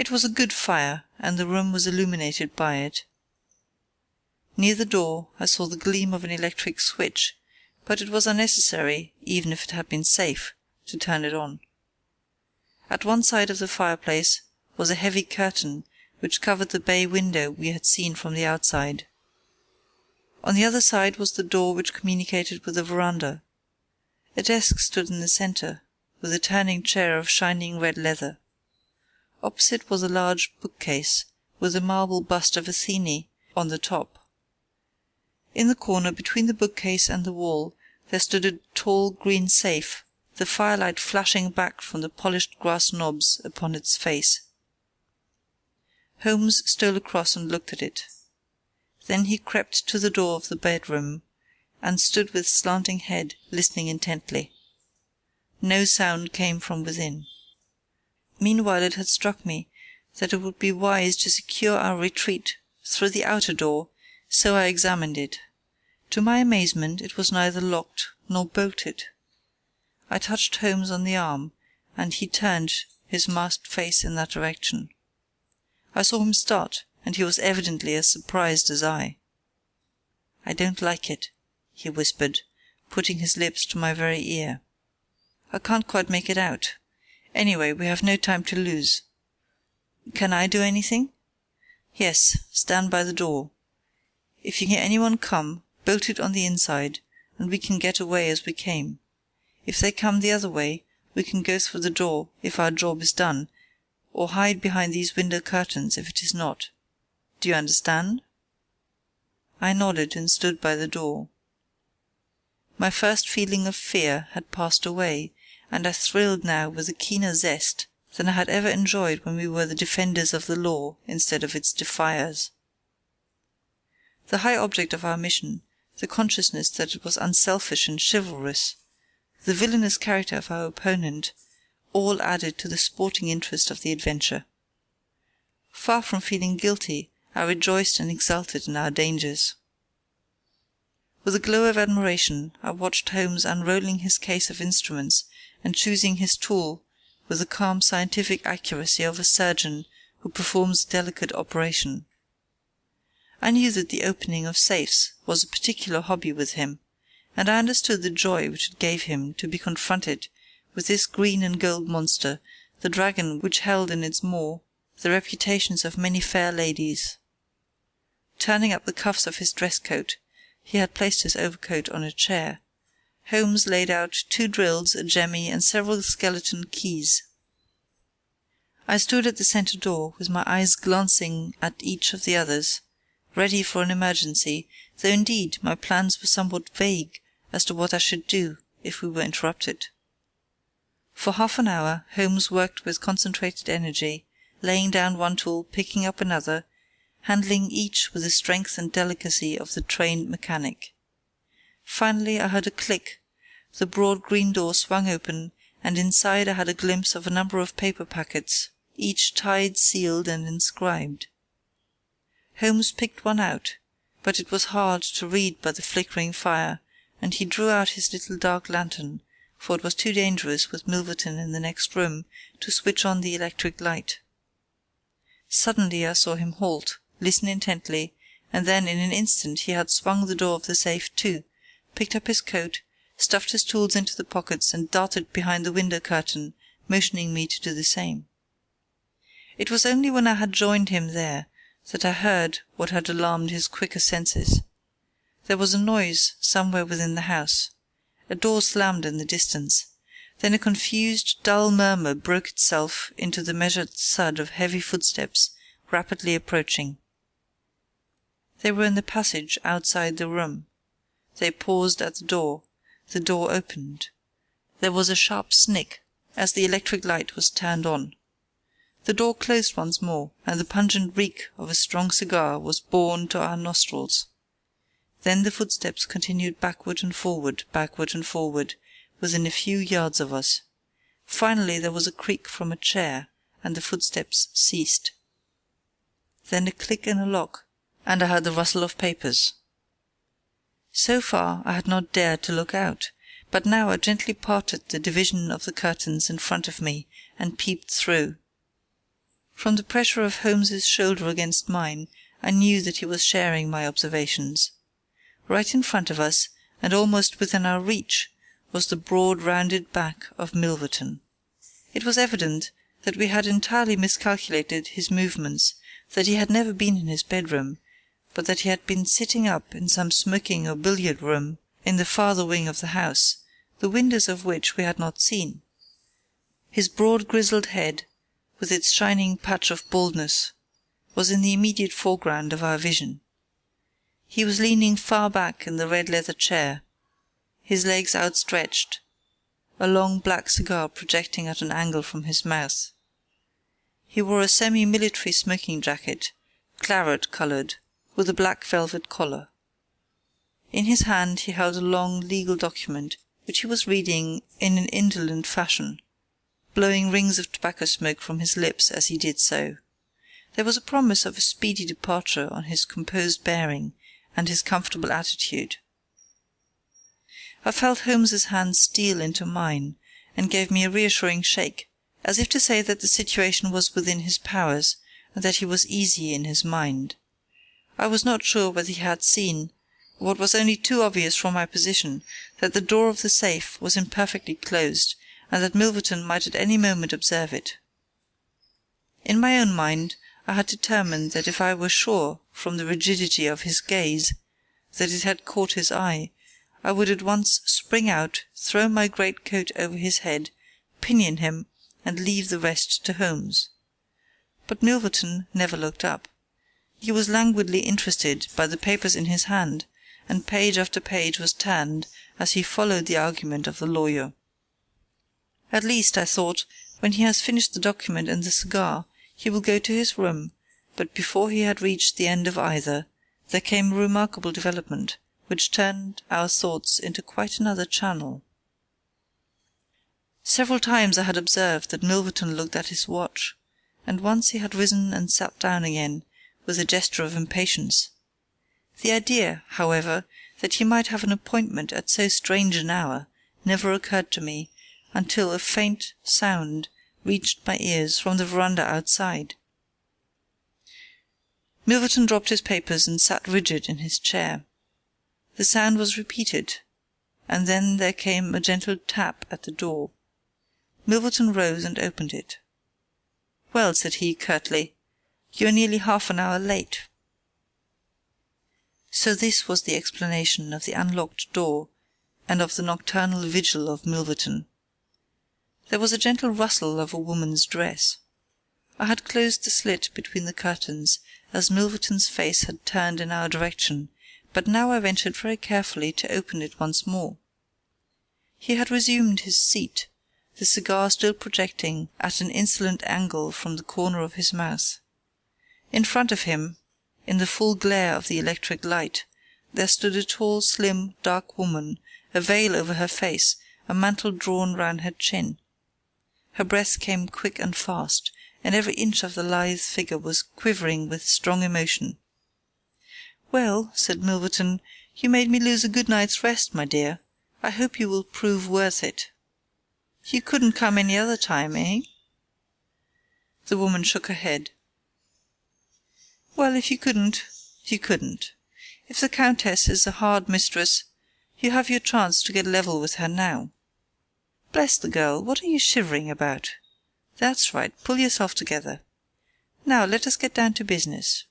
It was a good fire, and the room was illuminated by it. Near the door I saw the gleam of an electric switch, but it was unnecessary, even if it had been safe, to turn it on. At one side of the fireplace was a heavy curtain which covered the bay window we had seen from the outside. On the other side was the door which communicated with the veranda. A desk stood in the centre, with a turning chair of shining red leather. Opposite was a large bookcase, with a marble bust of Athene on the top. In the corner between the bookcase and the wall there stood a tall green safe, the firelight flashing back from the polished grass knobs upon its face. Holmes stole across and looked at it. Then he crept to the door of the bedroom, and stood with slanting head, listening intently. No sound came from within. Meanwhile it had struck me that it would be wise to secure our retreat through the outer door, so I examined it. To my amazement it was neither locked nor bolted. I touched Holmes on the arm, and he turned his masked face in that direction. I saw him start, and he was evidently as surprised as I. "I don't like it," he whispered, putting his lips to my very ear. "I can't quite make it out. Anyway, we have no time to lose. Can I do anything?" "Yes, stand by the door. If you hear anyone come, bolt it on the inside, and we can get away as we came. If they come the other way, we can go through the door if our job is done, or hide behind these window curtains if it is not. Do you understand?" I nodded and stood by the door. My first feeling of fear had passed away, and I thrilled now with a keener zest than I had ever enjoyed when we were the defenders of the law instead of its defiers. The high object of our mission, the consciousness that it was unselfish and chivalrous, the villainous character of our opponent, all added to the sporting interest of the adventure. Far from feeling guilty, I rejoiced and exulted in our dangers. With a glow of admiration I watched Holmes unrolling his case of instruments and choosing his tool with the calm scientific accuracy of a surgeon who performs a delicate operation. I knew that the opening of safes was a particular hobby with him, and I understood the joy which it gave him to be confronted with this green and gold monster, the dragon which held in its maw the reputations of many fair ladies. Turning up the cuffs of his dress coat, he had placed his overcoat on a chair. Holmes laid out 2 drills, a jemmy, and several skeleton keys. I stood at the centre door, with my eyes glancing at each of the others, ready for an emergency, though indeed my plans were somewhat vague as to what I should do if we were interrupted. For half an hour Holmes worked with concentrated energy, laying down one tool, picking up another, handling each with the strength and delicacy of the trained mechanic. Finally I heard a click, the broad green door swung open, and inside I had a glimpse of a number of paper packets, each tied, sealed, and inscribed. Holmes picked one out, but it was hard to read by the flickering fire, and he drew out his little dark lantern, for it was too dangerous with Milverton in the next room to switch on the electric light. Suddenly I saw him halt, listen intently, and then in an instant he had swung the door of the safe to, picked up his coat, stuffed his tools into the pockets, and darted behind the window curtain, motioning me to do the same. It was only when I had joined him there that I heard what had alarmed his quicker senses. There was a noise somewhere within the house. A door slammed in the distance. Then a confused, dull murmur broke itself into the measured thud of heavy footsteps rapidly approaching. They were in the passage outside the room. They paused at the door. The door opened. There was a sharp snick as the electric light was turned on. The door closed once more, and the pungent reek of a strong cigar was borne to our nostrils. Then the footsteps continued backward and forward, within a few yards of us. Finally there was a creak from a chair, and the footsteps ceased. Then a click in a lock, and I heard the rustle of papers. So far I had not dared to look out, but now I gently parted the division of the curtains in front of me and peeped through. From the pressure of Holmes's shoulder against mine, I knew that he was sharing my observations. Right in front of us, and almost within our reach, was the broad rounded back of Milverton. It was evident that we had entirely miscalculated his movements, that he had never been in his bedroom, but that he had been sitting up in some smoking or billiard room in the farther wing of the house, the windows of which we had not seen. His broad grizzled head, with its shining patch of baldness, was in the immediate foreground of our vision. He was leaning far back in the red leather chair, his legs outstretched, a long black cigar projecting at an angle from his mouth. He wore a semi-military smoking jacket, claret-coloured, with a black velvet collar. In his hand he held a long legal document, which he was reading in an indolent fashion, blowing rings of tobacco smoke from his lips as he did so. There was a promise of a speedy departure on his composed bearing and his comfortable attitude. I felt Holmes's hand steal into mine, and gave me a reassuring shake, as if to say that the situation was within his powers, and that he was easy in his mind. I was not sure whether he had seen, what was only too obvious from my position, that the door of the safe was imperfectly closed, and that Milverton might at any moment observe it. In my own mind, I had determined that if I were sure, from the rigidity of his gaze, that it had caught his eye, I would at once spring out, throw my greatcoat over his head, pinion him, and leave the rest to Holmes. But Milverton never looked up. He was languidly interested by the papers in his hand, and page after page was turned as he followed the argument of the lawyer. At least, I thought, when he has finished the document and the cigar, he will go to his room, but before he had reached the end of either, there came a remarkable development, which turned our thoughts into quite another channel. Several times I had observed that Milverton looked at his watch, and once he had risen and sat down again, with a gesture of impatience. The idea, however, that he might have an appointment at so strange an hour never occurred to me until a faint sound reached my ears from the veranda outside. Milverton dropped his papers and sat rigid in his chair. The sound was repeated, and then there came a gentle tap at the door. Milverton rose and opened it. "Well," said he curtly, "you are nearly half an hour late." So this was the explanation of the unlocked door and of the nocturnal vigil of Milverton. There was a gentle rustle of a woman's dress. I had closed the slit between the curtains, as Milverton's face had turned in our direction, but now I ventured very carefully to open it once more. He had resumed his seat, the cigar still projecting at an insolent angle from the corner of his mouth. In front of him, in the full glare of the electric light, there stood a tall, slim, dark woman, a veil over her face, a mantle drawn round her chin. Her breath came quick and fast, and every inch of the lithe figure was quivering with strong emotion. "Well," said Milverton, "you made me lose a good night's rest, my dear. I hope you will prove worth it. You couldn't come any other time, eh?" The woman shook her head. "Well, if you couldn't, you couldn't. If the Countess is a hard mistress, you have your chance to get level with her now. Bless the girl, what are you shivering about? That's right, pull yourself together. Now let us get down to business."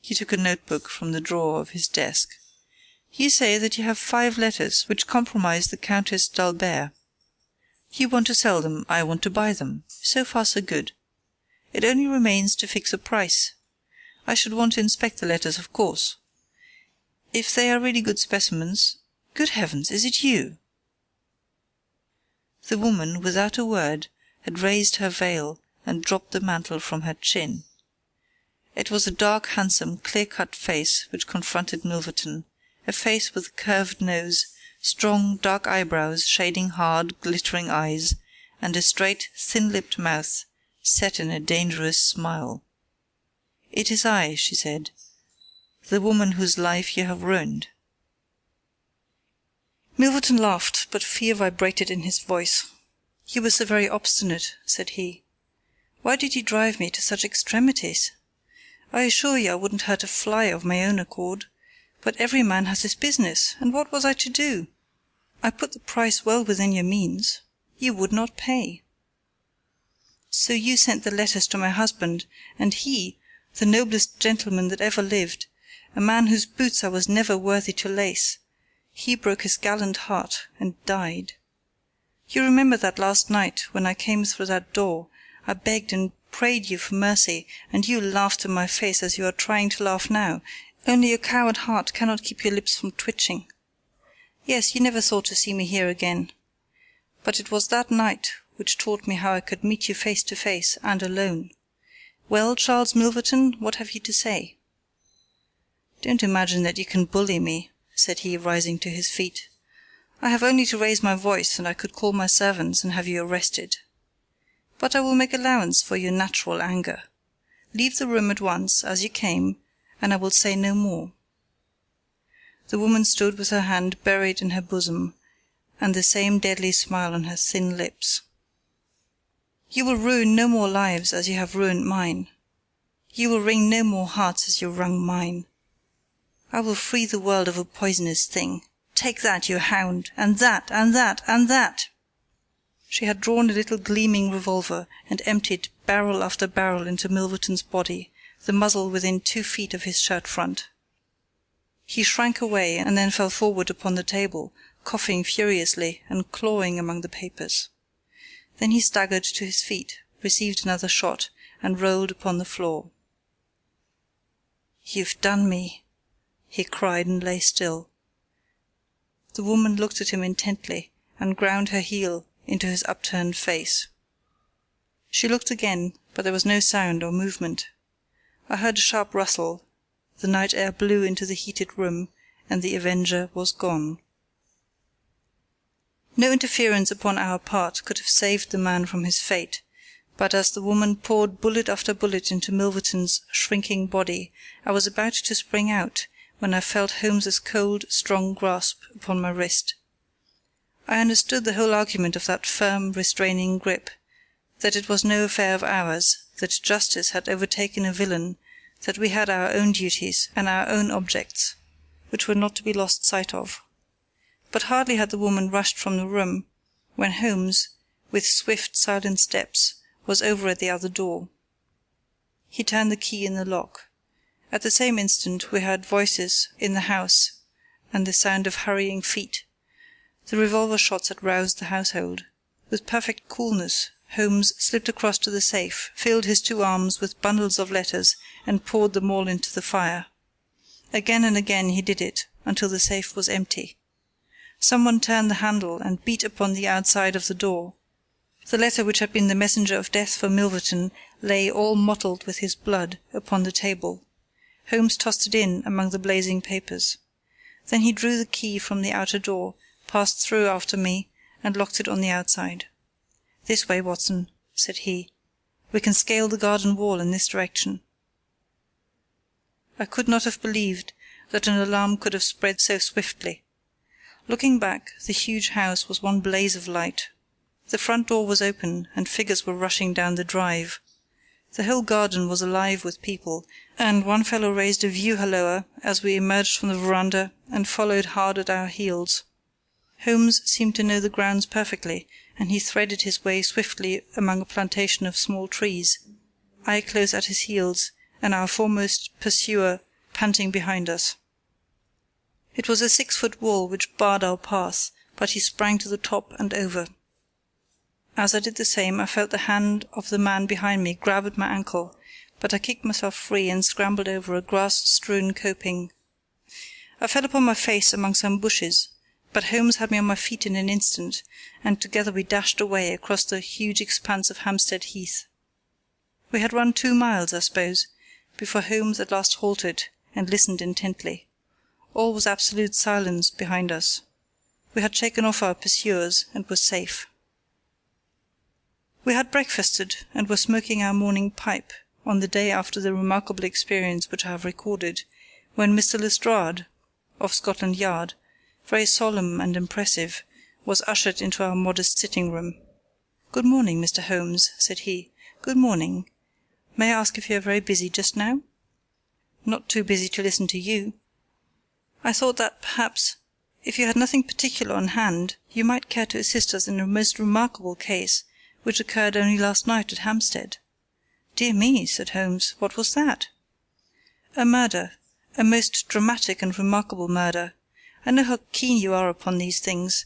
He took a notebook from the drawer of his desk. "You say that you have 5 letters which compromise the Countess d'Albert. You want to sell them, I want to buy them. So far so good. It only remains to fix a price. I should want to inspect the letters, of course. If they are really good specimens— Good heavens, is it you?" The woman, without a word, had raised her veil and dropped the mantle from her chin. It was a dark, handsome, clear-cut face which confronted Milverton, a face with a curved nose, strong, dark eyebrows shading hard, glittering eyes, and a straight, thin-lipped mouth set in a dangerous smile. "It is I," she said, "the woman whose life you have ruined." Milverton laughed, but fear vibrated in his voice. "You were so very obstinate," said he. Why did you drive me to such extremities? I assure you I wouldn't hurt a fly of my own accord, but every man has his business, and what was I to do? I put the price well within your means. You would not pay. So you sent the letters to my husband, and he, the noblest gentleman that ever lived, a man whose boots I was never worthy to lace, he broke his gallant heart and died. You remember that last night, when I came through that door, I begged and prayed you for mercy, and you laughed in my face as you are trying to laugh now, only your coward heart cannot keep your lips from twitching. Yes, you never thought to see me here again. But it was that night which taught me how I could meet you face to face and alone. Well, Charles Milverton, what have you to say? Don't imagine that you can bully me, said he, rising to his feet. I have only to raise my voice, and I could call my servants and have you arrested. But I will make allowance for your natural anger. Leave the room at once, as you came, and I will say no more. The woman stood with her hand buried in her bosom, and the same deadly smile on her thin lips. You will ruin no more lives as you have ruined mine. You will wring no more hearts as you wrung mine. I will free the world of a poisonous thing. Take that, you hound, and that, and that, and that. She had drawn a little gleaming revolver and emptied barrel after barrel into Milverton's body, the muzzle within 2 feet of his shirt front. He shrank away and then fell forward upon the table, coughing furiously and clawing among the papers. Then he staggered to his feet, received another shot, and rolled upon the floor. "You've done me," he cried, and lay still. The woman looked at him intently and ground her heel into his upturned face. She looked again, but there was no sound or movement. I heard a sharp rustle, the night air blew into the heated room, and the avenger was gone. No interference upon our part could have saved the man from his fate, but as the woman poured bullet after bullet into Milverton's shrinking body, I was about to spring out, when I felt Holmes's cold, strong grasp upon my wrist. I understood the whole argument of that firm, restraining grip, that it was no affair of ours, that justice had overtaken a villain, that we had our own duties and our own objects, which were not to be lost sight of. But hardly had the woman rushed from the room, when Holmes, with swift, silent steps, was over at the other door. He turned the key in the lock. At the same instant we heard voices in the house and the sound of hurrying feet. The revolver shots had roused the household. With perfect coolness, Holmes slipped across to the safe, filled his 2 arms with bundles of letters, and poured them all into the fire. Again and again he did it, until the safe was empty. Someone turned the handle and beat upon the outside of the door. The letter which had been the messenger of death for Milverton lay all mottled with his blood upon the table. Holmes tossed it in among the blazing papers. Then he drew the key from the outer door, passed through after me, and locked it on the outside. "This way, Watson," said he. "We can scale the garden wall in this direction." I could not have believed that an alarm could have spread so swiftly. Looking back, the huge house was one blaze of light. The front door was open, and figures were rushing down the drive. The whole garden was alive with people, and one fellow raised a view-halloa as we emerged from the veranda and followed hard at our heels. Holmes seemed to know the grounds perfectly, and he threaded his way swiftly among a plantation of small trees, I close at his heels, and our foremost pursuer panting behind us. It was a 6-foot wall which barred our path, but he sprang to the top and over. As I did the same, I felt the hand of the man behind me grab at my ankle, but I kicked myself free and scrambled over a grass-strewn coping. I fell upon my face among some bushes, but Holmes had me on my feet in an instant, and together we dashed away across the huge expanse of Hampstead Heath. We had run 2 miles, I suppose, before Holmes at last halted and listened intently. All was absolute silence behind us. We had shaken off our pursuers and were safe. We had breakfasted and were smoking our morning pipe on the day after the remarkable experience which I have recorded, when Mr. Lestrade, of Scotland Yard, very solemn and impressive, was ushered into our modest sitting-room. "Good morning, Mr. Holmes," said he. Good morning. May I ask if you are very busy just now? Not too busy to listen to you. I thought that, perhaps, if you had nothing particular on hand, you might care to assist us in a most remarkable case which occurred only last night at Hampstead. Dear me, said Holmes, what was that? A murder, a most dramatic and remarkable murder. I know how keen you are upon these things,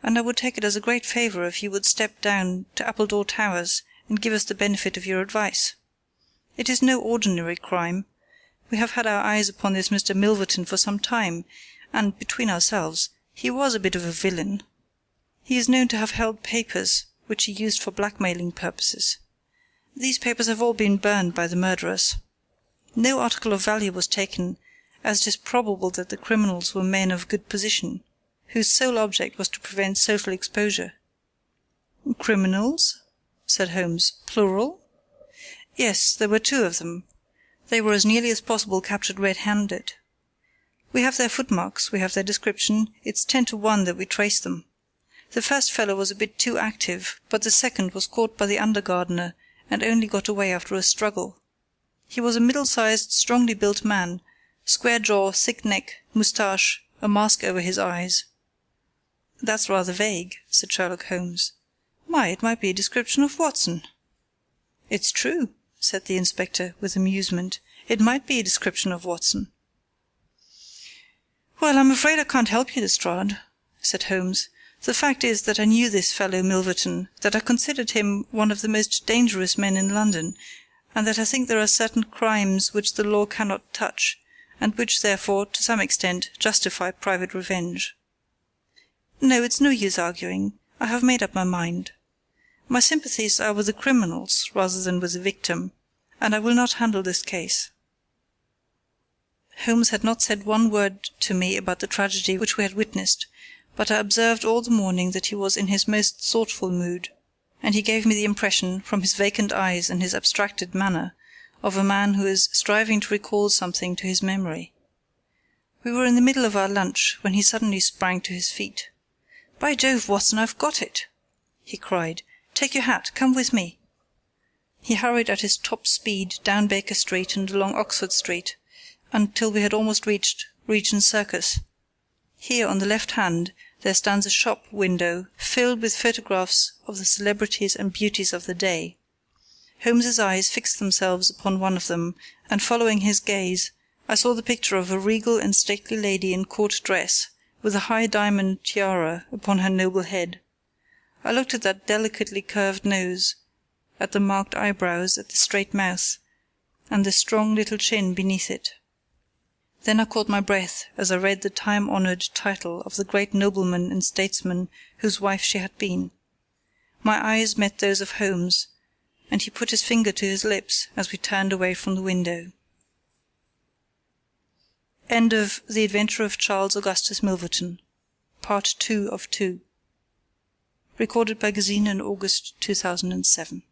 and I would take it as a great favour if you would step down to Appledore Towers and give us the benefit of your advice. It is no ordinary crime. We have had our eyes upon this Mr. Milverton for some time, and, between ourselves, he was a bit of a villain. He is known to have held papers which he used for blackmailing purposes. These papers have all been burned by the murderers. No article of value was taken, as it is probable that the criminals were men of good position, whose sole object was to prevent social exposure. Criminals? Said Holmes. Plural? Yes, there were 2 of them. They were as nearly as possible captured red-handed. We have their footmarks, we have their description, it's 10 to 1 that we trace them. The first fellow was a bit too active, but the second was caught by the under-gardener and only got away after a struggle. He was a middle-sized, strongly built man, square jaw, thick neck, moustache, a mask over his eyes. That's rather vague, said Sherlock Holmes. Why, it might be a description of Watson. It's true, said the inspector, with amusement. It might be a description of Watson. Well, I'm afraid I can't help you, Lestrade, said Holmes. The fact is that I knew this fellow Milverton, that I considered him one of the most dangerous men in London, and that I think there are certain crimes which the law cannot touch, and which, therefore, to some extent, justify private revenge. No, it's no use arguing. I have made up my mind. My sympathies are with the criminals rather than with the victim, and I will not handle this case. Holmes had not said one word to me about the tragedy which we had witnessed, but I observed all the morning that he was in his most thoughtful mood, and he gave me the impression, from his vacant eyes and his abstracted manner, of a man who is striving to recall something to his memory. We were in the middle of our lunch when he suddenly sprang to his feet. "By Jove, Watson, I've got it!" he cried. "Take your hat, come with me." He hurried at his top speed down Baker Street and along Oxford Street, until we had almost reached Regent Circus. Here, on the left hand, there stands a shop window filled with photographs of the celebrities and beauties of the day. Holmes's eyes fixed themselves upon one of them, and following his gaze, I saw the picture of a regal and stately lady in court dress, with a high diamond tiara upon her noble head. I looked at that delicately curved nose, at the marked eyebrows, at the straight mouth, and the strong little chin beneath it. Then I caught my breath as I read the time-honoured title of the great nobleman and statesman whose wife she had been. My eyes met those of Holmes, and he put his finger to his lips as we turned away from the window. End of The Adventure of Charles Augustus Milverton, Part 2 of 2. Recorded by Gesine in August 2007.